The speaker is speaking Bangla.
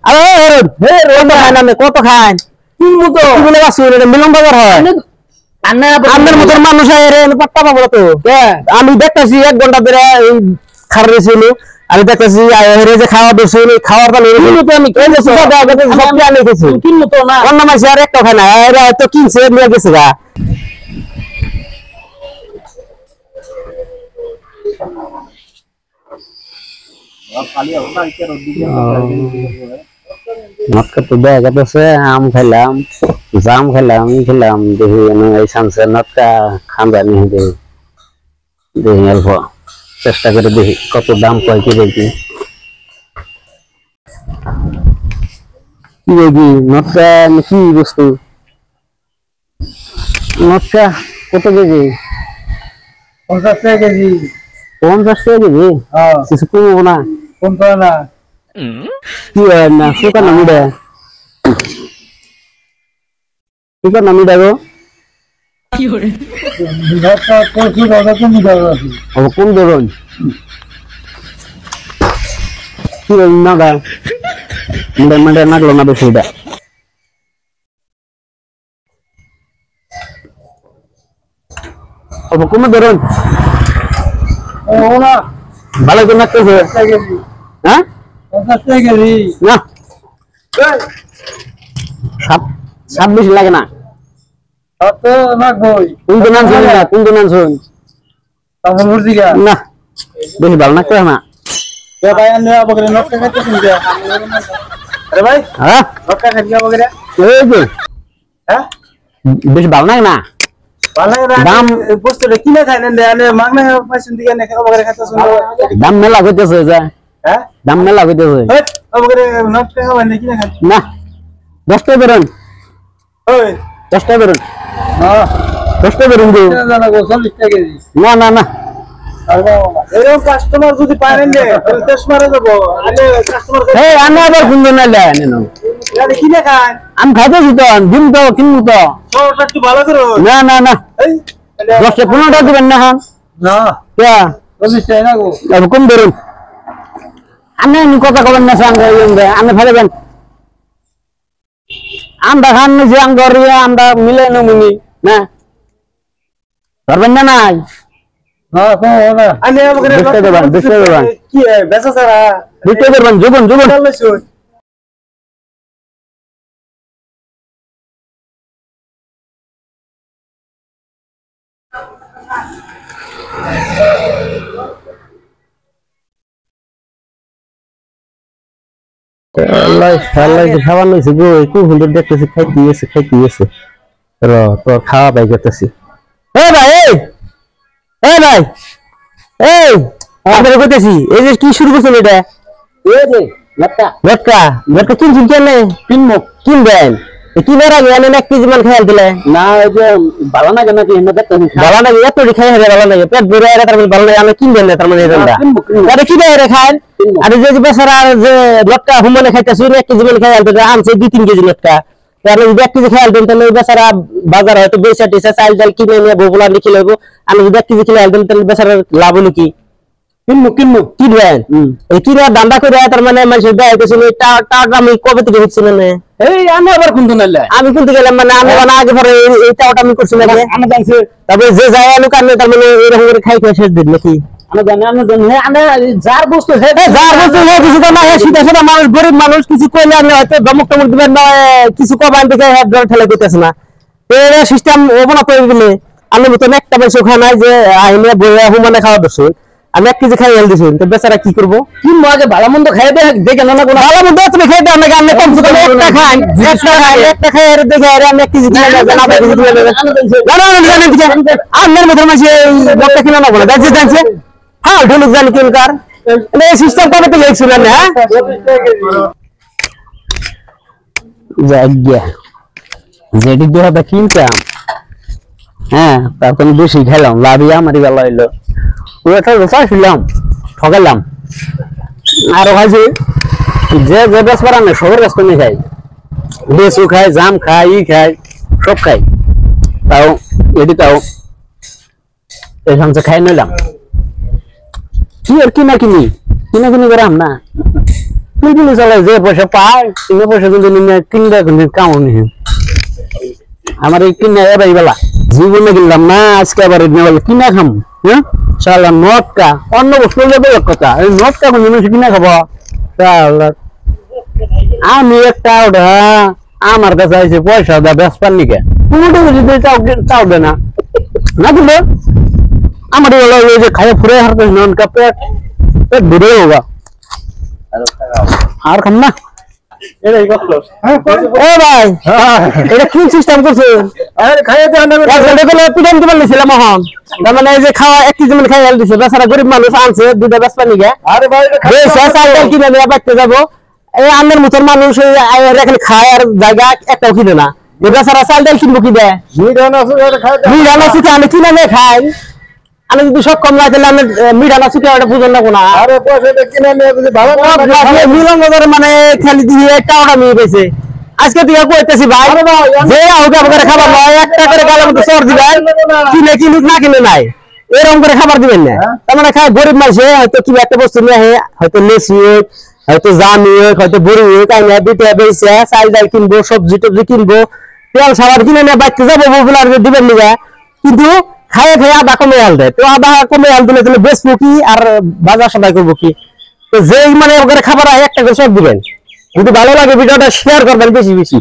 আরে হে রোদ খায় না কত খায় কিনবো তো কি বলে বাসু রে মিলন বাজার হয় আপনার মতন মানুষ আরে পাত্তা পাবো তো আমি দেখতেছি 1 ঘন্টা ধরে এই খারে ছিল আমি দেখতেছি আরে যে খাওয়া দছে খাওয়ার পালে তো আমি কই যে সব সব আমি খেয়েছি কিনবো তো না অন্য মাসে আর একটা খায় না আরে তো কিনছে নিয়ে গেছে গা মক্কা তো দেখা গেছে আম খেলাম জাম খেলাম খেলাম দেখি এই সামসে নটকা খান জানি দেখি দেখি অল্প চেষ্টা করে দেখি কত দাম কয় কি দেখি কি দেখি নটকা কি বস্তু নটকা কত কেজি 50 টাকা কেজি 50 টাকা কেজি কিছু কমবো না কোনটা না কি হয় না শুকানো মিডা শুকানো মিডা গো কি করে বিভাগটা প্রচুর অর্ডার তুমি দাও আছে ও কোন ধরন কি না গা মিডা মিডা নাগলো না বেশি এটা ও কোন ধরন ও না ভালো করে নাকতেছে হ্যাঁ 50 টাকা কেজি না সাত বেশি লাগে না কত না কই কোন নাম শুন না কোন নাম শুন তাহলে মুরজিগা না বেশি ভালো নাকতে না এ ভাই আনে বগরে নকটা খাইতে শুনছে আরে ভাই হ্যাঁ নকটা খাইতে বগরে এই যে হ্যাঁ বেশি ভালো লাগে না ভালো দাম বস্তুটা কিনে খাই না আনে মাগনা পয়সা দিকে না বগরে খাইতে শুনছে দাম মেলা হইতেছে যা হ্যাঁ দাম মেলা হইতেছে এই বগরে নকটা খাওয়া না কিনে খাই না 10 টাকা বেরোন ওই 10 টাকা বেরোন হ্যাঁ 10 টাকা বেরোন জানা গো 40 টাকা কেজি না না না এরকম কাস্টমার যদি পারেন যে তেজ মারা যাবো আলে কাস্টমার এই আমি আবার কোন দিন আইলে নেন আরে কিনে খান আমি খাইতেছি তো দিন তো কিনবো তো সবটা একটু ভালো করো না না না এই 10 টাকা 15 টাকা দিবেন না হ্যাঁ না কে 40 টাকা না গো अब कम बेरुन आने निकोता कवन ना सांग गए आने फले बन आंदा खान ने जे आंग गरिया आंदा मिले न मुनी ना सरबन्ना নাই না কো না আনে বগরে দেখতে দেবেন কি বেচা সারা দেখতে দেবেন জীবন জীবন চলছুন আল্লাহ আল্লাহ খাবার লইছে গো খুব সুন্দর দেখতেছি খাইতে গেছে র তো খাওয়া বাই করতেছি এ ভাই এই ভাই এই আমরা কইতেছি এই যে কি শুরু করছেন এটা এই যে লটকা কিনছেন কেন কিনবেন কি বেড়া গেলেন 1 কেজি মাল খাইল দিলে না এই যে ভালো না কেন কি এনে দেখতেছি ভালো না এত খাই হবে ভালো না পেট ভরে এর তার মানে ভালো না আমি কিনবেন না তার মানে এটা আরে কি বেড়া খান আরে যে বেচারা যে লটকা হুমনে খাইতেছে 1 কেজি মাল খাইল দিলে আনছে 2-3 কেজি লটকা তাহলে 1 কেজি খাইল দেন তাহলে বেচারা বাজার হয়তো বেচা টিসা চাল ডাল কিনে নিয়ে বগুলা লিখে লইব আমি 1 কেজি খাইল দেন তাহলে বেচারা লাভ হলো কি কিনবো কিনবেন এই কিনা দান্দা করে তার মানে মানুষ দেখাইতেছিল টাকা আমি কবে থেকে হচ্ছে না এই আমি আবার কোনদিন আমি কোনতে গেলাম মানে আমি মানে আগে পরে এই টাকাটা আমি করছি না আমি জানছি তবে যে যায় আলু কানে তার মানে এরকম করে খাই শেষ দিন নাকি আমি জানি আমি যার বস্তু হে কিছু তো না সেটা সেটা মানুষ গরিব মানুষ কিছু কইলে আমি হয়তো ধমক টমক দিবেন না কিছু কবান থেকে হেড ডর ঠেলে দিতেছে না এর সিস্টেম ওপেন আপ করে দিলে আমি মতন একটা পয়সা খাওয়া নাই যে আইনে বইয়া হুমানে খাওয়া দছে আমি 1 কেজি খাই দিছি তো বেচারা কি করব কি আগে ভালো মন্দ খাই দেখে না কোনো ভালো মন্দ তুমি খাইতে আমি আমি কম করে একটা খাই একটা খাই আর দেখে আর আমি 1 কেজি দিই না 1 কেজি দিই না আমার মধ্যে মাঝে বক্তা কিনা না বলে দেখছে জানছে হ্যাঁ ঢোলক জানি কিনকার এই সিস্টেম কবে থেকে দেখছিল না হ্যাঁ জায়গা যেটি দেওয়া দা কিনতাম হ্যাঁ তারপরে বেশি খেলাম লাভই আমারই বেলা হইলো ওটা চাইছিলাম ঠকালাম আর খাইছি যে যে বেশ পারা না সবের কাছ থেকে খাই লেচু খাই জাম খাই খাই সব খাই তাও এটি তাও এই সামনে খাই নিলাম কি আর কিনা কিনি করাম না পিলপিলি চালাই যে পয়সা পায় এই পয়সা কিন্তু নিয়ে কিনলে কিন্তু কামড় নিয়ে আমার এই কিনে এবার বেলা জীবনে কিনলাম না আজকে আবার কিনা খাম হ্যাঁ শালা নটকা অন্য বস্তু লেবে কথা এই নটকা কোন জিনিস কিনা খাবো শালা আমি একটা ওটা আমার কাছে আছে পয়সা দা বেসপার নিকে কোনোটা যদি চাও দে না না দিলে আমার বলা ওই যে খাইয়ে ফুরে হারতে ননকা পেট পেট ভরে হোগা আর খাম না এটাই করলো ও ভাই এটা কি সিস্টেম করছে আরে খাইয়ে দে না পিটান কি বলছিলাম মোহন তার মানে এই যে খাওয়া এক কেজি মানে খাই দিছে বেচারা গরিব মানুষ আনছে দুইটা বেসপার নিকে আরে ভাই চাল কিনে নিয়ে বাড়তে যাবো এই আমের মতন মানুষ এখানে খায় আর জায়গা একটাও কিনে না বেচারা চাল ডাল কিনবো কি দেয় মিঠানা সুখে আমি কিনে নিয়ে খাই আমি যদি সক্ষম না তাহলে আমি মিঠানা সুখে ওটা বুঝুন না কোনা আরে পয়সাটা কিনে নিয়ে যদি ভালো মিলন বাজারে মানে খালি দিয়ে একটা ওটা নিয়ে গেছে আজকে তুই কইতেছি ভাই যে হোক করে খাবার নয় একটা করে গালের মধ্যে চর দিবেন কিনে কিনুক না কিনে নাই এরকম করে খাবার দিবেন না তার মানে খায় গরিব মানুষ হয়তো কি একটা বস্তু নিয়ে হয়তো লেসি হয়তো জামি হয়তো বড়ি তাই না দুইটা বেছে চাল ডাল কিনবো সবজি টবজি কিনবো তেল সাবান কিনে নিয়ে বাড়তে যাবো বগুলার দিবেন নিবে কিন্তু খাইয়ে খাইয়ে আধা কমে হাল দেয় তো আধা কমে হাল দিলে তাহলে বেচবো কি আর বাজার সবাই করবো কি তো যেই মানে খাবার একটা করে সব দিবেন যদি ভালো লাগে ভিডিওটা শেয়ার করবেন বেশি বেশি